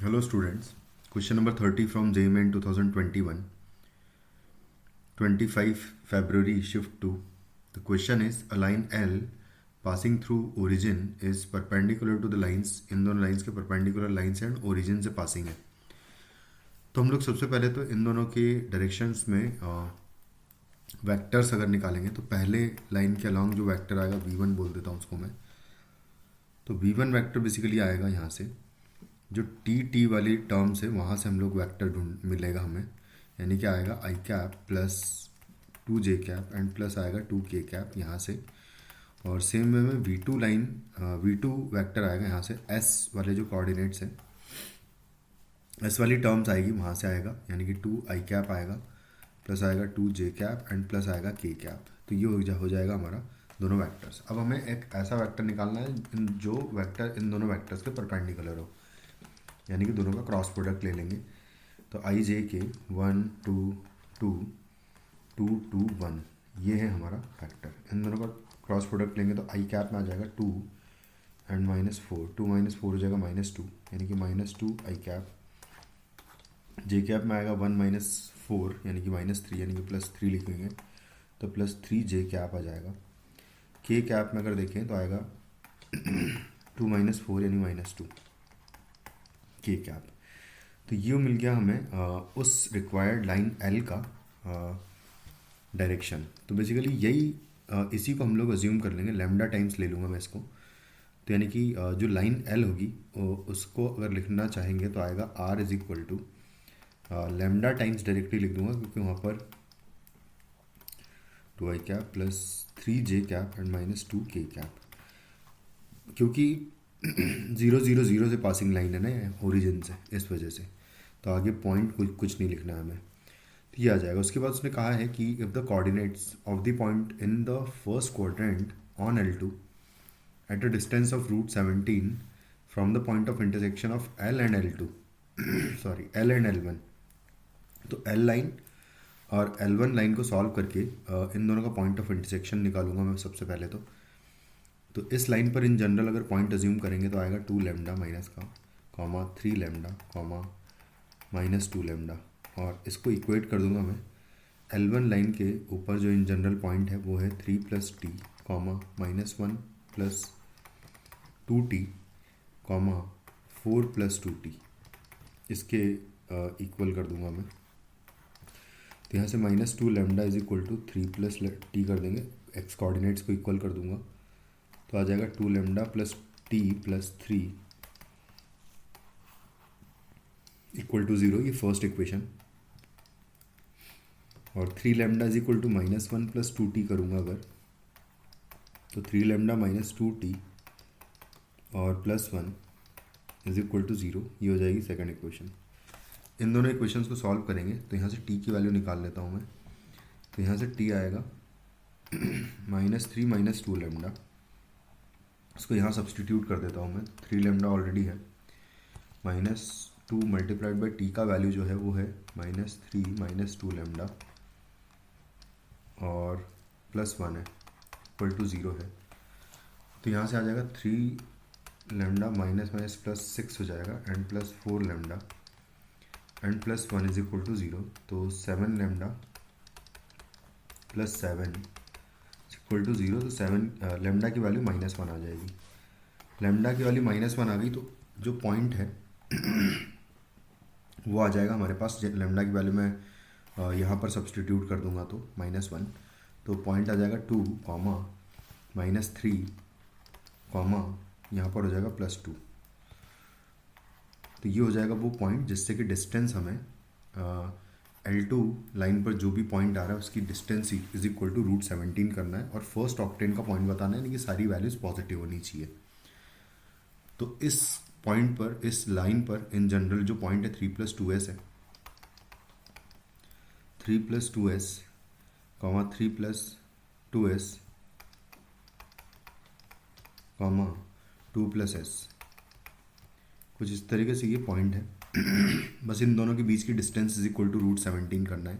Hello students, question number 30 from JMN 2021, 25 February shift 2. The question is a line L passing through origin is perpendicular to the lines, इन दोनों lines के perpendicular lines and origin से passing है. तो हम लोग सबसे पहले तो इन दोनों के डायरेक्शंस में वेक्टर्स अगर निकालेंगे तो पहले लाइन के अलॉन्ग जो वेक्टर आएगा v1 बोल देता हूँ उसको मैं. तो v1 वेक्टर बेसिकली आएगा यहाँ से, जो टी वाली टर्म से वहाँ से हम लोग वेक्टर ढूंढ मिलेगा हमें, यानी कि आएगा i cap plus 2j cap and plus आएगा 2k कैप यहाँ से. और सेम वे में v2 लाइन v2 वेक्टर आएगा यहाँ से, s वाले जो कोऑर्डिनेट्स हैं s वाली टर्म्स आएगी वहाँ से आएगा, यानी कि 2i कैप आएगा प्लस आएगा 2j कैप एंड प्लस आएगा k कैप. तो ये हो जाएगा हमारा दोनों वेक्टर्स. अब हमें एक ऐसा वेक्टर निकालना है जो वेक्टर इन दोनों वेक्टर्स के परपेंडिकुलर हो, यानी कि दोनों का क्रॉस प्रोडक्ट ले लेंगे. तो आई जे के 1 2 2 2 2 1 ये है हमारा फैक्टर. इन दोनों का क्रॉस प्रोडक्ट लेंगे तो आई कैप में आ जाएगा 2 एंड -4, 2 -4 हो जाएगा -2, यानी कि -2 आई कैप. जे कैप में आएगा 1 -4 यानी कि -3, यानी कि +3 लिखेंगे तो +3 जे कैप आ जाएगा. के कैप में अगर देखें तो आएगा 2 -4 यानी -2 के कैप. तो ये मिल गया हमें उस रिक्वायर्ड लाइन एल का डायरेक्शन. तो बेसिकली यही इसी को हम लोग अज्यूम कर लेंगे, लैम्डा टाइम्स ले लूँगा मैं इसको. तो यानी कि जो लाइन एल होगी उसको अगर लिखना चाहेंगे तो आएगा R is equal to lambda times directly लिख दूंगा, क्योंकि वहाँ पर 2i cap plus 3j cap and -2k cap, क्योंकि 0 0 0 से पासिंग लाइन है ना ओरिजिन से, इस वजह से. तो आगे पॉइंट कुछ नहीं लिखना है हमें. तो ये आ जाएगा. उसके बाद उसने कहा है कि if the coordinates of the point in the first quadrant on L2 at a distance of √17 from the point of intersection of L and L2 sorry L and L1. तो L लाइन और L1 line को solve करके इन दोनों का point of intersection निकालूंगा मैं सबसे पहले. तो इस लाइन पर इन जनरल अगर पॉइंट अज्यूम करेंगे तो आएगा 2 लैम्डा माइनस का कॉमा 3 लैम्डा कॉमा -2 लैम्डा. और इसको इक्वेट कर दूंगा मैं. L1 लाइन के ऊपर जो इन जनरल पॉइंट है वो है 3 + t comma -1 + 2t comma 4 + 2t. इसके इक्वल कर दूंगा मैं. तो यहाँ से -2 lambda is equal to 3 + t कर देंगे, एक्स कोऑर्डिनेट्स को इक्वल कर दूंगा. तो आ जाएगा 2 lambda plus t plus 3 equal to 0, ये फर्स्ट इक्वेशन. और 3 lambda is equal to -1 + 2t करूँगा अगर, तो 3 लैम्डा -2t और +1 इज इक्वल टू 0, ये हो जाएगी सेकंड इक्वेशन. इन दोनों इक्वेशंस को सॉल्व करेंगे तो यहाँ से t की वैल्यू निकाल लेता हूँ मैं. तो यहाँ से t आएगा -3 - 2 लैम्डा. इसको यहाँ सब्सटीट्यूट कर देता हूँ मैं. 3 लैम्डा ऑलरेडी है, -2 मल्टीप्लाइड बाई टी का वैल्यू जो है वो है -3 - 2 लैम्डा और +1 है इक्वल टू 0 है. तो यहाँ से आ जाएगा 3 लैम्डा माइनस प्लस 6 हो जाएगा and +4 lambda and +1 is equal to 0. तो 7 लैम्डा प्लस 7 इक्वल टू 0. तो 7 लैम्डा की वैल्यू -1 आ जाएगी. लैम्डा की वैल्यू -1 आ गई तो जो पॉइंट है वो आ जाएगा हमारे पास. लैम्डा की वैल्यू मैं यहाँ पर सब्सटीट्यूट कर दूंगा तो -1. तो पॉइंट आ जाएगा 2 कॉमा -3 कॉमा यहाँ पर हो जाएगा +2. तो ये हो जाएगा वो पॉइंट जिससे कि डिस्टेंस हमें L2 लाइन पर जो भी पॉइंट आ रहा है उसकी डिस्टेंस इज इक्वल टू √17 करना है और फर्स्ट ऑक्टेन का पॉइंट बताना है, यानी कि सारी वैल्यूज पॉजिटिव होनी चाहिए. तो इस पॉइंट पर, इस लाइन पर इन जनरल जो पॉइंट है 3 + 2s है, 3 + 2s comma 3 + 2s comma 2 + s, कुछ इस तरीके से ये पॉइंट है. बस इन दोनों के बीच की डिस्टेंस इज इक्वल टू √17 करना है.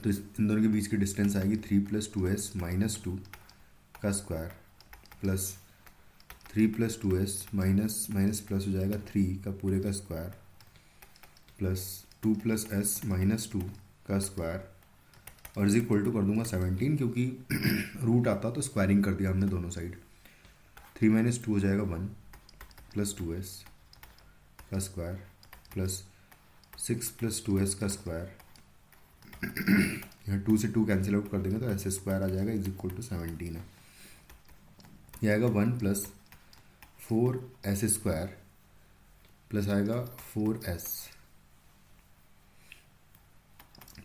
तो इन दोनों के बीच की डिस्टेंस आएगी 3 + 2s - 2 का square plus 3 plus 2s minus minus plus हो जाएगा 3 का पूरे का square plus 2 plus S minus 2 का स्क्वायर और इज इक्वल टू कर दूंगा 17 क्योंकि रूट आता तो स्क्वायरिंग कर दिया हमने दोनों साइड। 3 माइनस 2 हो जाएगा 1 प्लस 2s का स्क्वायर प्लस 6 प्लस 2s का स्क्वायर, यहाँ 2 से 2 कैंसिल आउट कर देंगे तो एस स्क्वायर आ जाएगा इज इक्वल टू 17 है। ये आएगा 1 प्लस 4s स्क्वायर प्लस आएगा 4s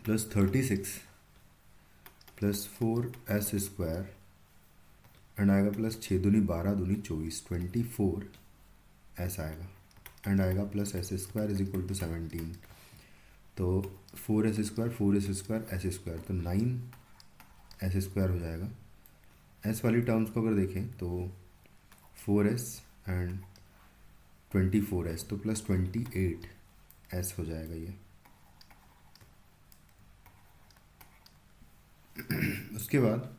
plus 36 plus 4s square and आएगा प्लस 6 दूनी 12 दूनी 24 24s आएगा एंड आएगा plus S square is equal to 17। तो 4s स्क्वायर एस स्क्वायर तो 9s स्क्वायर हो जाएगा। एस वाली टर्म्स को अगर देखें तो 4s एंड 24s तो प्लस 28s हो जाएगा ये। उसके बाद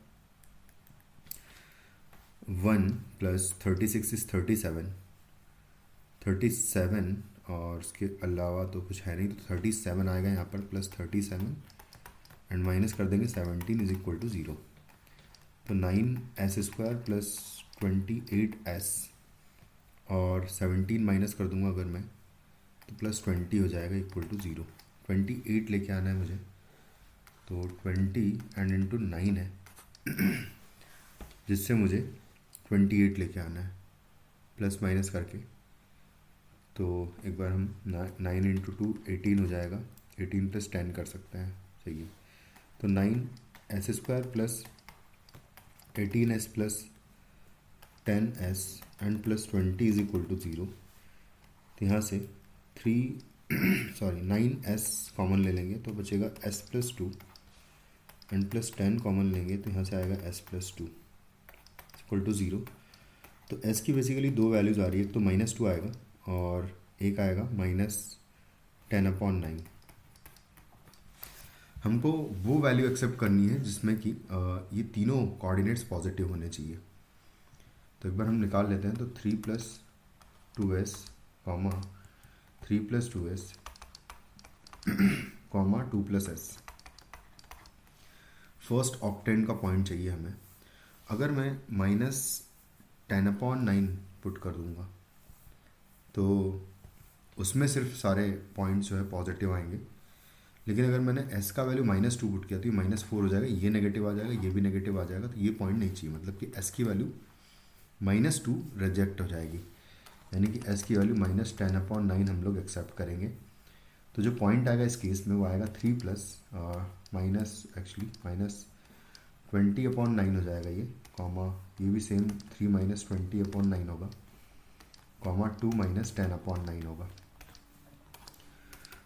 1 प्लस 36 इज 37 और उसके अलावा तो कुछ है नहीं तो 37 आएगा यहाँ पर प्लस 37 एंड माइनस कर देंगे 17 इज इक्वल टू 0। तो 9s स्क्वायर प्लस 28s और 17 माइनस कर दूंगा अगर मैं तो प्लस 20 हो जाएगा इक्वल टू 0। 28 लेके आना है मुझे तो 20 एंड इंटू 9 है जिससे मुझे 28 लेके आना है प्लस माइनस करके। तो एक बार हम 9 इंटू 2 18 हो जाएगा, 18 प्लस 10 कर सकते हैं, चाहिए तो 9s square plus 18s plus 10s and plus 20 is equal to 0। तो यहाँ से 9s कॉमन ले लेंगे तो बचेगा s plus 2 and plus 10 common लेंगे तो यहाँ से आएगा s प्लस 2 इक्वल टू 0। तो s की बेसिकली दो वैल्यूज़ आ रही है, एक तो -2 आएगा और एक आएगा -10/9। हमको वो वैल्यू एक्सेप्ट करनी है जिसमें कि ये तीनों कोऑर्डिनेट्स पॉजिटिव होने चाहिए। तो एक बार हम निकाल लेते हैं तो 3 plus 2s comma 3 plus 2s comma 2 plus s। First octant का पॉइंट चाहिए हमें। अगर मैं -10/9 पुट कर दूंगा तो उसमें सिर्फ सारे पॉइंट्स जो है पॉजिटिव आएंगे, लेकिन अगर मैंने s का वैल्यू -2 पुट किया तो ये -4 हो जाएगा, ये नेगेटिव आ जाएगा, ये भी नेगेटिव आ जाएगा, तो ये पॉइंट नहीं चाहिए। मतलब कि s की वैल्यू -2 रिजेक्ट हो जाएगी, यानी कि s की वैल्यू -10/9 हम लोग एक्सेप्ट करेंगे। तो जो पॉइंट आएगा इस केस में वो आएगा 3 प्लस -20/9 हो जाएगा ये, कॉमा ये भी सेम 3 -20/9 होगा, कॉमा 2 -10/9 होगा।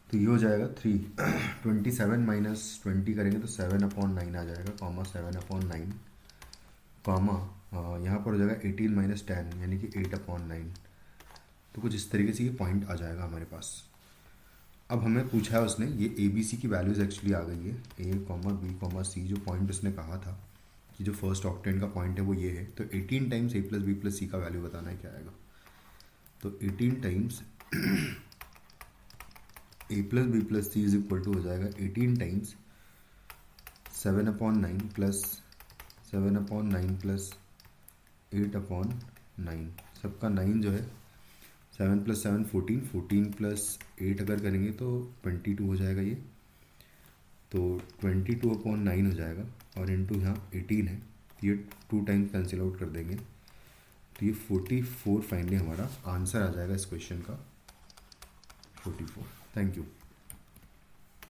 तो ये हो जाएगा 3 27 -20 करेंगे तो 7/9 आ जाएगा, कॉमा 7/9, कॉमा यहाँ पर हो जाएगा 18 - 10 यानी कि 8/9। तो कुछ इस तरीके से ये पॉइंट आ जाएगा हमारे पास। अब हमें पूछा है उसने, ये ABC की वैल्यूज़ एक्चुअली आ गई है, A, B, C। जो पॉइंट उसने कहा था कि जो फर्स्ट ऑक्टेंट का पॉइंट है वो ये है। तो 18 टाइम्स A + B + C का वैल्यू बताना है क्या आएगा। तो 18 times A + B + C is equal to हो जाएगा 18 टाइम्स 7/9 प्लस 7/9 प्लस 8/9। सबका 9 जो है 7 + 7 14, 14 + 8 अगर करेंगे तो 22 हो जाएगा ये। तो 22/9 हो जाएगा और इंटू यहाँ 18 है, तो ये 2 टाइम्स कैंसिल आउट कर देंगे तो ये 44 फाइनली हमारा आंसर आ जाएगा इस क्वेश्चन का, 44। Thank you.